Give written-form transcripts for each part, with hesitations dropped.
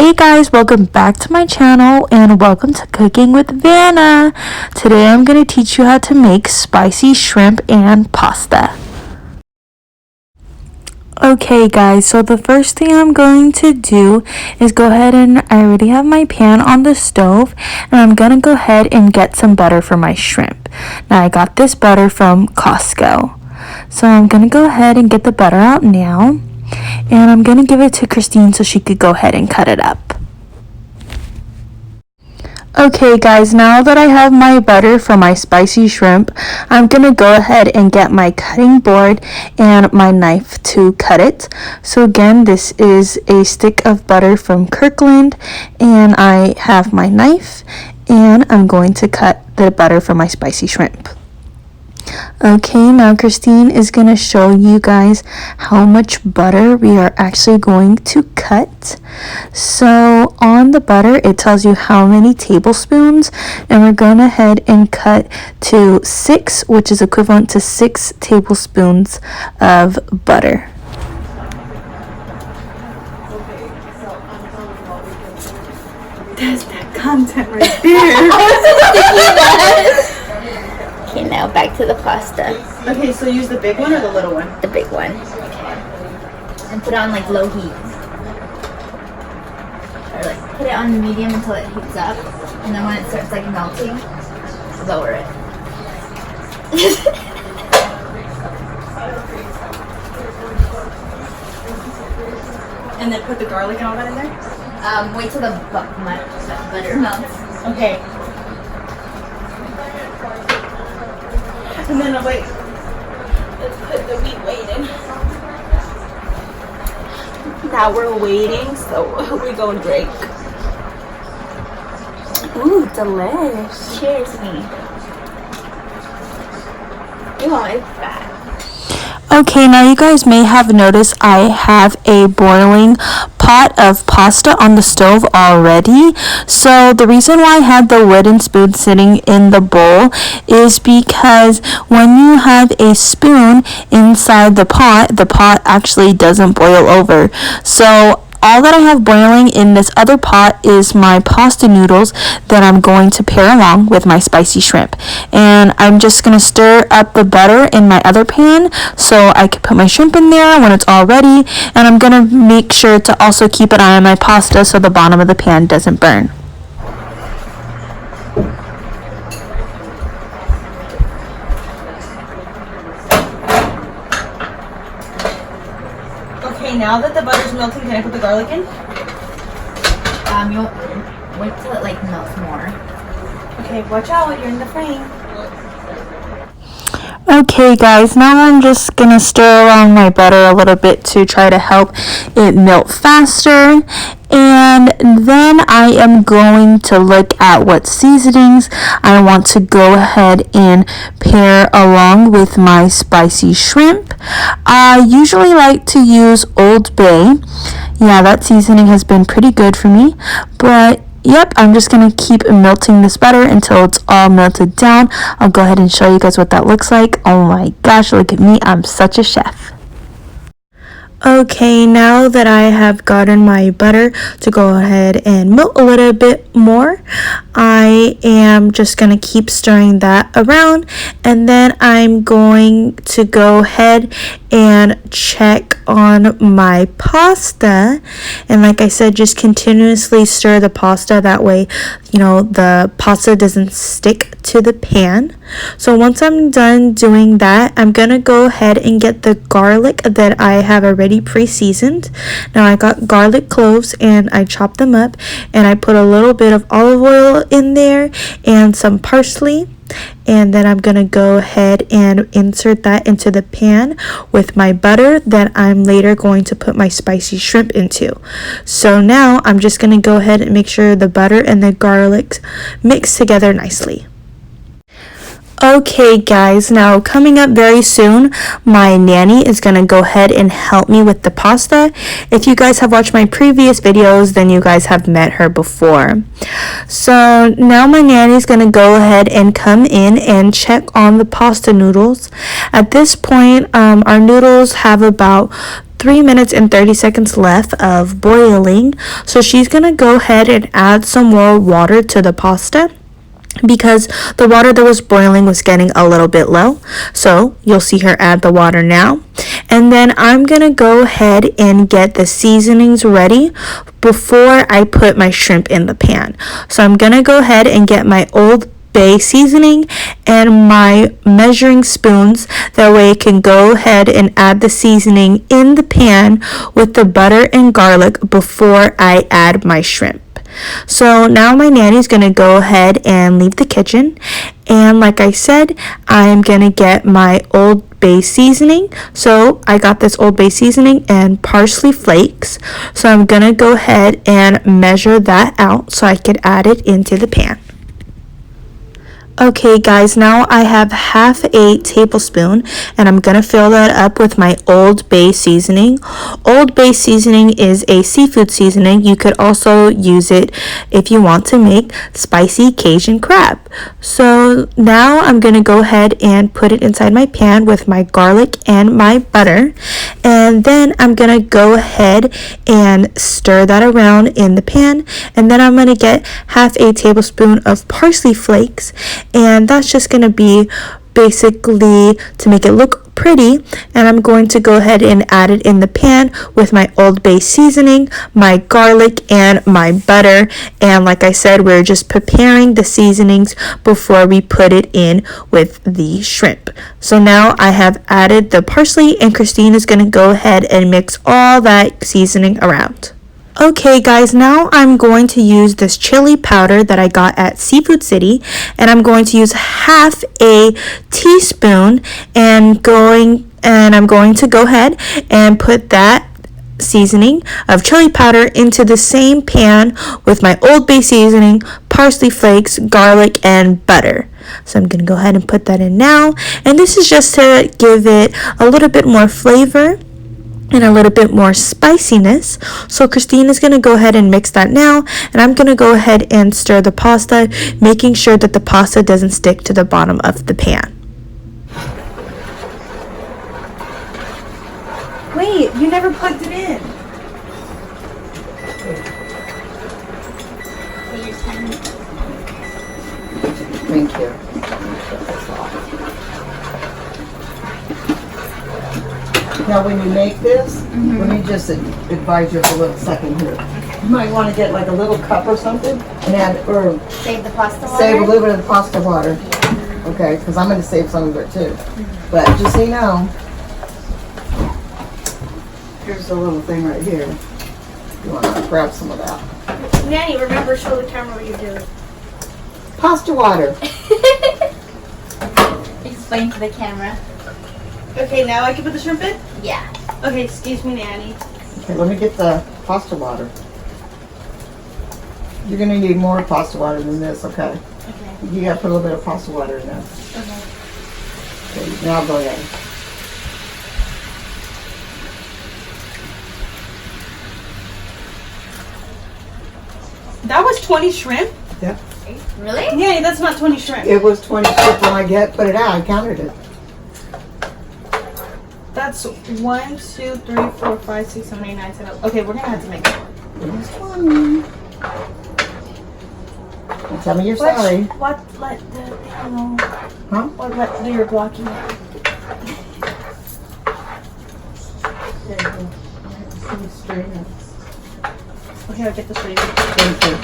Hey guys, welcome back to my channel and welcome to Cooking with Vanna. Today I'm going to teach you how to make spicy shrimp and pasta. Okay guys, so the first thing I'm going to do is go ahead and I already have my pan on the stove and I'm going to go ahead and get some butter for my shrimp. Now I got this butter from Costco. So I'm going to go ahead and get the butter out now. And I'm going to give it to Christine so she could go ahead and cut it up. Okay guys, now that I have my butter for my spicy shrimp, I'm going to go ahead and get my cutting board and my knife to cut it. So again, this is a stick of butter from Kirkland and I have my knife and I'm going to cut the butter for my spicy shrimp. Okay, now Christine is going to show you guys how much butter we are actually going to cut. So on the butter, it tells you how many tablespoons, and we're going ahead and cut to 6, which is equivalent to 6 tablespoons of butter. That's that content right there. Okay, now back to the pasta. Okay, so use the big one or the little one? The big one. Okay. And put it on like low heat. Or like put it on medium until it heats up. And then when it starts like melting, lower it. And then put the garlic and all that in there? Wait till the butter melts. Okay. And then I'll wait. Let's put the wheat weight in. Now we're waiting, so we're gonna drink. Ooh, delish. Cheers me. You want my fat. Okay, now you guys may have noticed I have a boiling pot of pasta on the stove already. So the reason why I had the wooden spoon sitting in the bowl is because when you have a spoon inside the pot actually doesn't boil over. So all that I have boiling in this other pot is my pasta noodles that I'm going to pair along with my spicy shrimp. And I'm just going to stir up the butter in my other pan so I can put my shrimp in there when it's all ready. And I'm going to make sure to also keep an eye on my pasta so the bottom of the pan doesn't burn. Okay, now that the butter's melting, can I put the garlic in? You'll wait till it like melts more. Okay, watch out, you're in the frame. Okay guys, now I'm just gonna stir around my butter a little bit to try to help it melt faster. And then I am going to look at what seasonings I want to go ahead and pair along with my spicy shrimp. I usually like to use Old Bay. Yeah, that seasoning has been pretty good for me. But yep, I'm just going to keep melting this butter until it's all melted down. I'll go ahead and show you guys what that looks like. Oh my gosh, look at me. I'm such a chef. Okay, now that I have gotten my butter to go ahead and melt a little bit more, I am just going to keep stirring that around, and then I'm going to go ahead and check on my pasta. And like I said, just continuously stir the pasta, that way the pasta doesn't stick to the pan. So once I'm done doing that, I'm gonna go ahead and get the garlic that I have already pre-seasoned. Now I got garlic cloves and I chopped them up, and I put a little bit of olive oil in there and some parsley. And then I'm going to go ahead and insert that into the pan with my butter that I'm later going to put my spicy shrimp into. So now I'm just going to go ahead and make sure the butter and the garlic mix together nicely. Okay guys, now coming up very soon, my nanny is going to go ahead and help me with the pasta. If you guys have watched my previous videos, then you guys have met her before. So now my nanny is going to go ahead and come in and check on the pasta noodles. At this point, our noodles have about 3 minutes and 30 seconds left of boiling. So she's gonna go ahead and add some more water to the pasta because the water that was boiling was getting a little bit low. So you'll see her add the water now. And then I'm gonna go ahead and get the seasonings ready before I put my shrimp in the pan. So I'm gonna go ahead and get my Old Bay seasoning and my measuring spoons. That way I can go ahead and add the seasoning in the pan with the butter and garlic before I add my shrimp. So now my nanny's gonna go ahead and leave the kitchen, and like I said, I'm gonna get my Old Bay seasoning. So I got this Old Bay seasoning and parsley flakes, so I'm gonna go ahead and measure that out so I could add it into the pan. Okay guys, now I have half a tablespoon and I'm gonna fill that up with my Old Bay seasoning. Old Bay seasoning is a seafood seasoning. You could also use it if you want to make spicy Cajun crab. So now I'm gonna go ahead and put it inside my pan with my garlic and my butter, and then I'm gonna go ahead and stir that around in the pan, and then I'm gonna get half a tablespoon of parsley flakes, and that's just going to be basically to make it look pretty. And I'm going to go ahead and add it in the pan with my Old Bay seasoning, my garlic, and my butter. And like I said, we're just preparing the seasonings before we put it in with the shrimp. So now I have added the parsley, and Christine is going to go ahead and mix all that seasoning around. Okay guys, now I'm going to use this chili powder that I got at Seafood City, and I'm going to use half a teaspoon, and I'm going to go ahead and put that seasoning of chili powder into the same pan with my Old Bay seasoning, parsley flakes, garlic, and butter. So I'm going to go ahead and put that in now, and this is just to give it a little bit more flavor and a little bit more spiciness. So Christine is going to go ahead and mix that now, and I'm going to go ahead and stir the pasta, making sure that the pasta doesn't stick to the bottom of the pan. Wait, you never plugged it in. Thank you. Now, when you make this, let me just advise you for a little second here. You might want to get like a little cup or something and add, or Save the pasta water? save a little bit of the pasta water. Okay, because I'm going to save some of it too. But just so you know, here's a little thing right here. You want to grab some of that. Nanny, remember, show the camera what you're doing. Pasta water. Explain to the camera. Okay, now I can put the shrimp in? Yeah. Okay, excuse me, Nanny. Okay, let me get the pasta water. You're going to need more pasta water than this, okay? Okay. You got to put a little bit of pasta water in there. Okay. Okay, now go ahead. That was 20 shrimp? Yep. Really? Nanny, that's not 20 shrimp. It was 20 shrimp when I put it out. I counted it. That's 1, 2, 3, 4, 5, 6, 7, 8, 9, 10. Okay, we're gonna have to make more. It was 20. Well, tell me you're sorry. What let the Huh? what let you're blocking it? There you go. Let me straighten it. Okay, I'll get the strainer. Thank you.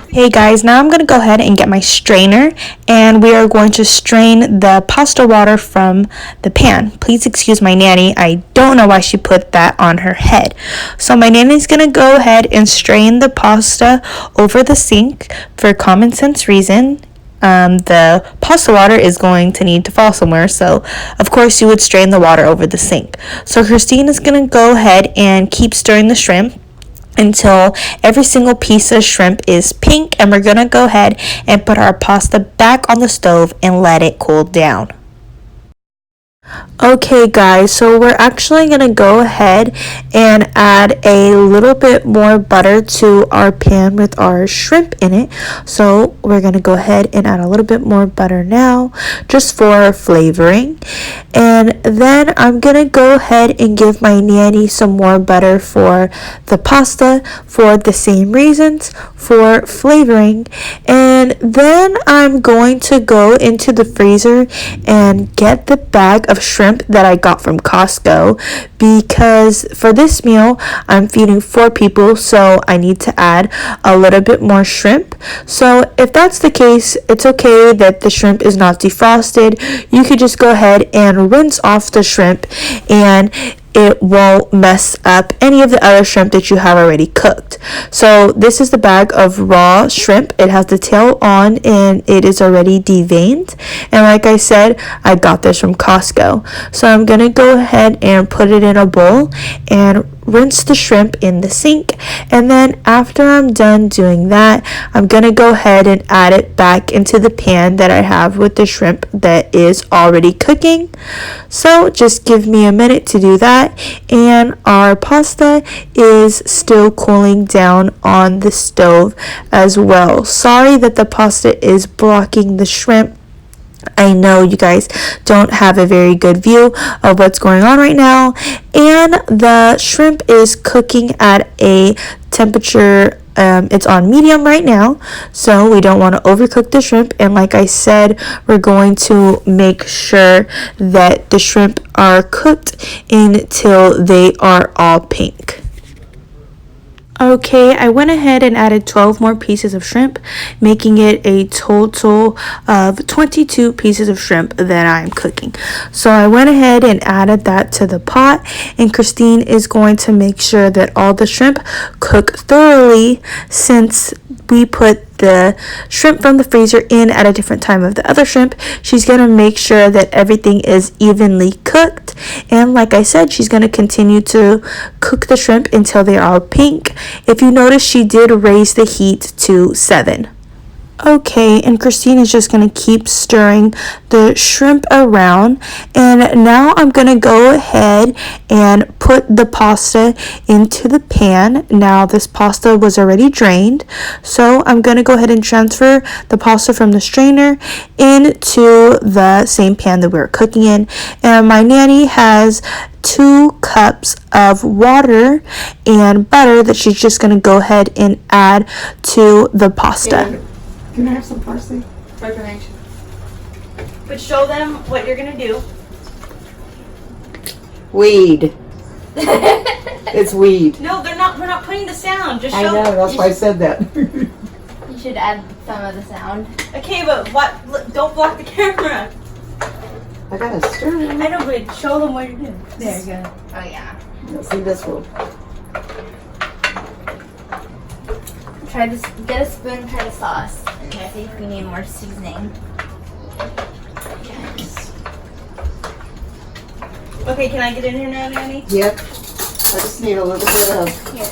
Hey guys, now I'm going to go ahead and get my strainer, and we are going to strain the pasta water from the pan. Please excuse my nanny. I don't know why she put that on her head. So my nanny's going to go ahead and strain the pasta over the sink for common sense reason. The pasta water is going to need to fall somewhere, so of course you would strain the water over the sink. So Christine is going to go ahead and keep stirring the shrimp until every single piece of shrimp is pink, and we're gonna go ahead and put our pasta back on the stove and let it cool down. Okay guys, so we're actually gonna go ahead and add a little bit more butter to our pan with our shrimp in it. So we're gonna go ahead and add a little bit more butter now, just for flavoring. And then I'm gonna go ahead and give my nanny some more butter for the pasta for the same reasons, for flavoring. And then I'm going to go into the freezer and get the bag of shrimp that I got from Costco, because for this meal I'm feeding 4 people, so I need to add a little bit more shrimp. So if that's the case, it's okay that the shrimp is not defrosted. You could just go ahead and rinse off the shrimp, and it won't mess up any of the other shrimp that you have already cooked. So this is the bag of raw shrimp. It has the tail on and it is already deveined. And like I said, I got this from Costco. So I'm gonna go ahead and put it in a bowl and rinse the shrimp in the sink. And then after I'm done doing that, I'm gonna go ahead and add it back into the pan that I have with the shrimp that is already cooking. So just give me a minute to do that. And our pasta is still cooling down on the stove as well. Sorry that the pasta is blocking the shrimp. I know you guys don't have a very good view of what's going on right now, and the shrimp is cooking at a temperature, it's on medium right now, so we don't want to overcook the shrimp. And like I said, we're going to make sure that the shrimp are cooked until they are all pink. Okay, I went ahead and added 12 more pieces of shrimp, making it a total of 22 pieces of shrimp that I'm cooking. So I went ahead and added that to the pot, and Christine is going to make sure that all the shrimp cook thoroughly, since we put the shrimp from the freezer in at a different time of the other shrimp. She's going to make sure that everything is evenly cooked, and like I said, she's going to continue to cook the shrimp until they are all pink. If you notice, she did raise the heat to 7. Okay, and Christine is just going to keep stirring the shrimp around, and now I'm going to go ahead and put the pasta into the pan. Now this pasta was already drained, so I'm going to go ahead and transfer the pasta from the strainer into the same pan that we were cooking in. And my nanny has 2 cups of water and butter that she's just going to go ahead and add to the pasta. Can I have some parsley? But show them what you're gonna do. Weed. It's weed. No, they're not. We're not putting the sound. Just I show. know, that's why I said that. You should add some of the sound. Okay, but what? Don't block the camera. I gotta stir. I know, but show them what you're doing. There you go. Oh yeah. Let's see this one. Try to get a spoon, try the sauce, and see if we need more seasoning. Yes. Okay, can I get in here now, Nanny? Yep. I just need a little bit of Here,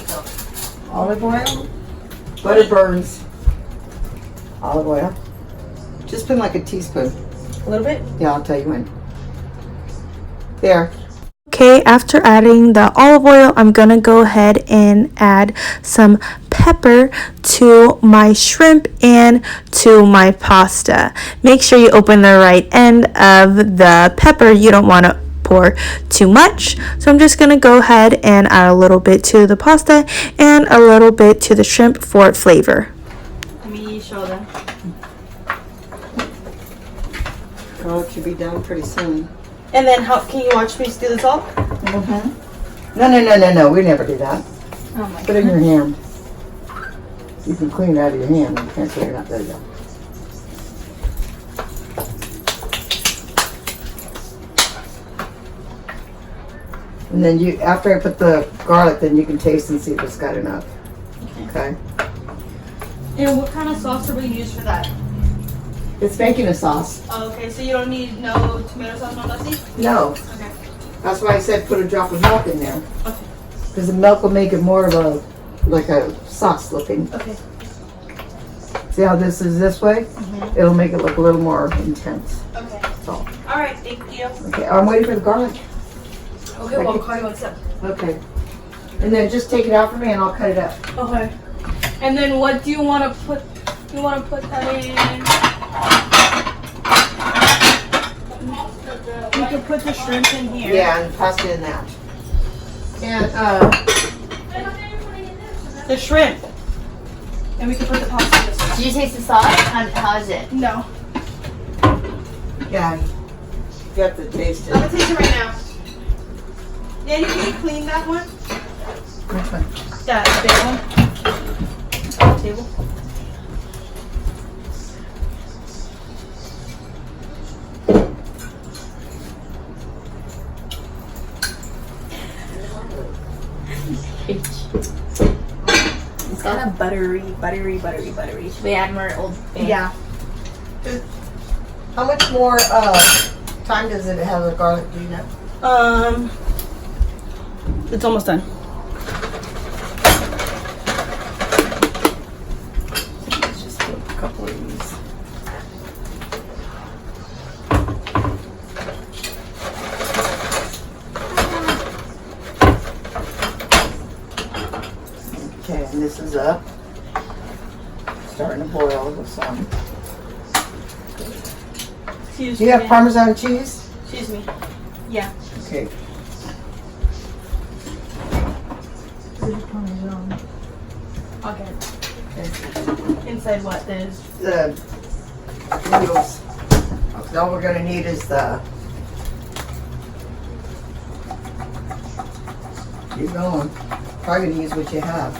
you go. olive oil. Butter burns. Olive oil. Just put like a teaspoon. A little bit. Yeah, I'll tell you when. There. Okay, after adding the olive oil, I'm gonna go ahead and add some pepper to my shrimp and to my pasta. Make sure you open the right end of the pepper. You don't want to pour too much. So I'm just gonna go ahead and add a little bit to the pasta and a little bit to the shrimp for flavor. Let me show them. Oh, it should be done pretty soon. And then, how can you watch me do this all? Mm-hmm. No. We never do that. Oh my Put it in your hand. You can clean it out of your hand. You can't clean it out. There you go. And then you, after I put the garlic, then you can taste and see if it's got enough. Okay. And what kind of sauce are we use for that? It's making a sauce. Oh, okay, so you don't need no tomato sauce, no nothing? No. Okay. That's why I said put a drop of milk in there. Okay. Because the milk will make it more of a, like a sauce looking. Okay. See how this is this way? Mm-hmm. It'll make it look a little more intense. Okay. That's all. All Alright, thank you. Okay, I'm waiting for the garlic. Okay, well, I'll call you what's up. Okay. And then just take it out for me and I'll cut it up. Okay. And then what do you want to put? You want to put that in? You can put the shrimp in here. Yeah, and pasta in that. And, The shrimp. And we can put the pasta this way. Did you taste the sauce? How is it? No. yeah, you have to taste it. I'm going to taste it right now. Danny, can you clean that one? Which one? That big one. On the table. It's kind of buttery. Should we add more Old Bay? Yeah. How much more time does it have the garlic, do you know? It's almost done. Let's just put a couple of these. Okay, and this is up. Starting to boil with some. Excuse Do you have me. Parmesan cheese? Excuse me. Yeah. Okay. I'll get it. Okay. Inside what? There's The noodles. All we're gonna need is the. Keep going. Probably gonna use what you have.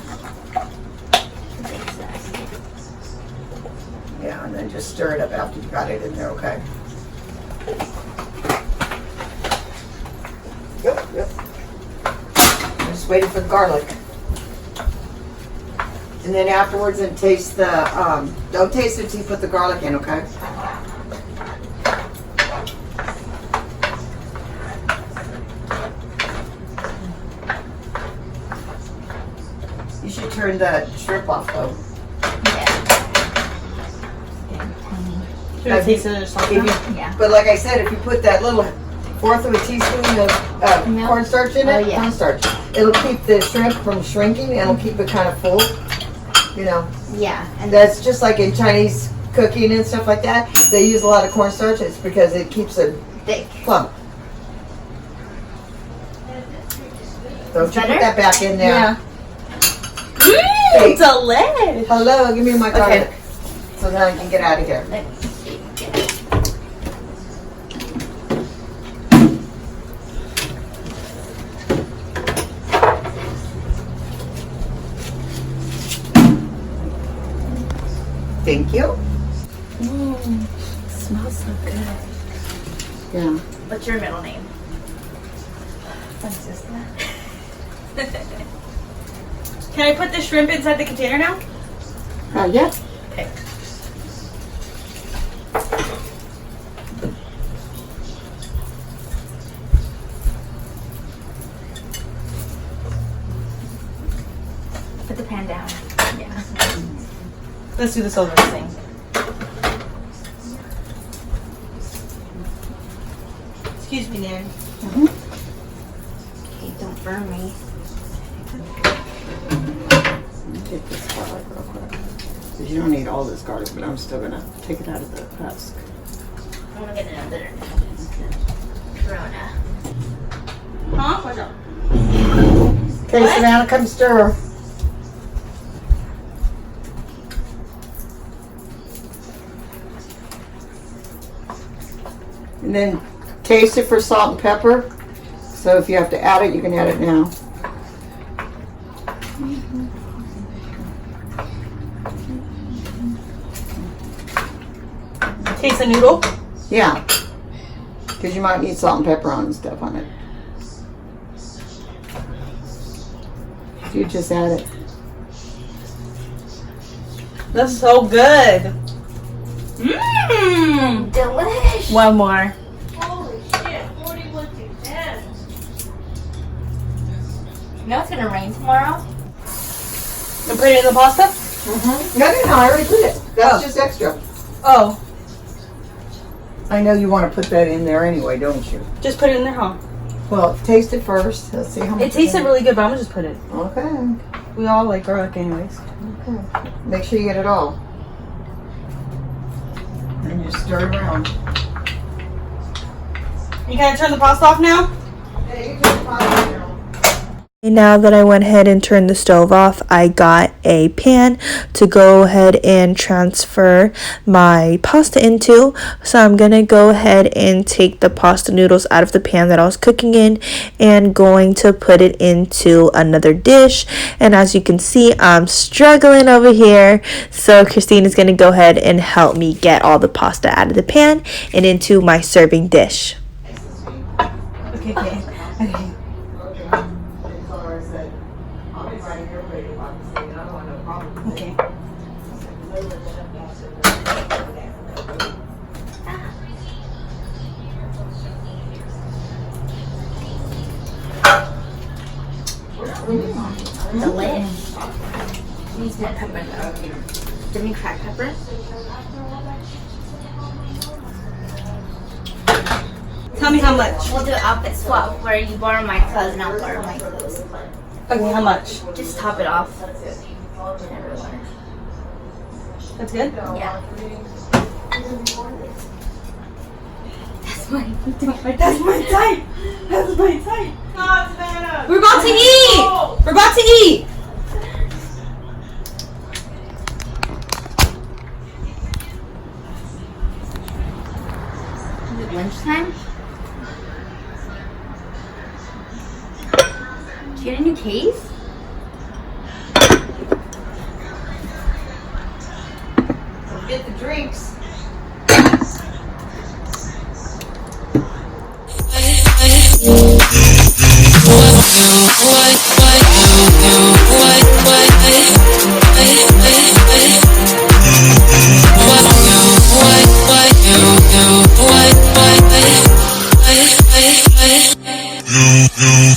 Yeah, and then just stir it up after you got it in there, okay? Yep. I'm just waiting for the garlic. And then afterwards, then taste the, don't taste it till you put the garlic in, okay? You should turn the shrimp off though. should I taste it or something? If you, Yeah. but like I said, if you put that little fourth of a teaspoon of Milk? cornstarch in it, Oh, yeah. cornstarch, it'll keep the shrimp from shrinking and it'll keep it kind of full. You know, Yeah. And that's just like in Chinese cooking and stuff like that. They use a lot of cornstarch. It's because it keeps it thick. plump. Don't you Better? put that back in there. Yeah. Hey. Delish. Hello, give me my garlic. Okay. So that I can get out of here. Let me see. Thank you. Smells so good. Yeah. What's your middle name? Francisca. Can I put the shrimp inside the container now? Yeah. Okay. Put the pan down. Yeah. Let's do this over thing. Excuse me, Nan. Okay, don't burn me. Take this garlic real quick. 'Cause you don't need all this garlic, but I'm still gonna take it out of the husk. I'm gonna get another Corona. Huh? What's up? Okay, Savannah, come stir. And then taste it for salt and pepper. So if you have to add it, you can add it now. Taste the noodle. Yeah. Because you might need salt and pepper on and stuff on it. You just add it. That's so good. Mmm. Delish. One more. Holy shit. 41 to 10. You know it's gonna rain tomorrow? And put it in the pasta? No, I already put it. That's Oh. just extra. Oh. I know you want to put that in there anyway, don't you? Just put it in there, huh? Well, taste it first. Let's see how much. It tasted really good, but I'm gonna just put it. Okay. We all like garlic anyways. Okay. Make sure you get it all. And just stir it around. You gotta turn the pasta off now? Yeah, you can put it down. Now that I went ahead and turned the stove off, I got a pan to go ahead and transfer my pasta into. So I'm gonna go ahead and take the pasta noodles out of the pan that I was cooking in and going to put it into another dish. And as you can see, I'm struggling over here. So Christine is gonna go ahead and help me get all the pasta out of the pan and into my serving dish. Okay. Okay. Delish. Needs more pepper though. Give me cracked pepper. Tell me how much. We'll do an outfit swap where you borrow my clothes and I'll borrow my clothes. Okay, how much? Just top it off. That's good? Yeah. That's my That's my type! That's my type! We're about to eat! We're about to eat! Is it lunchtime? Did you get a new case? Get the drinks. No.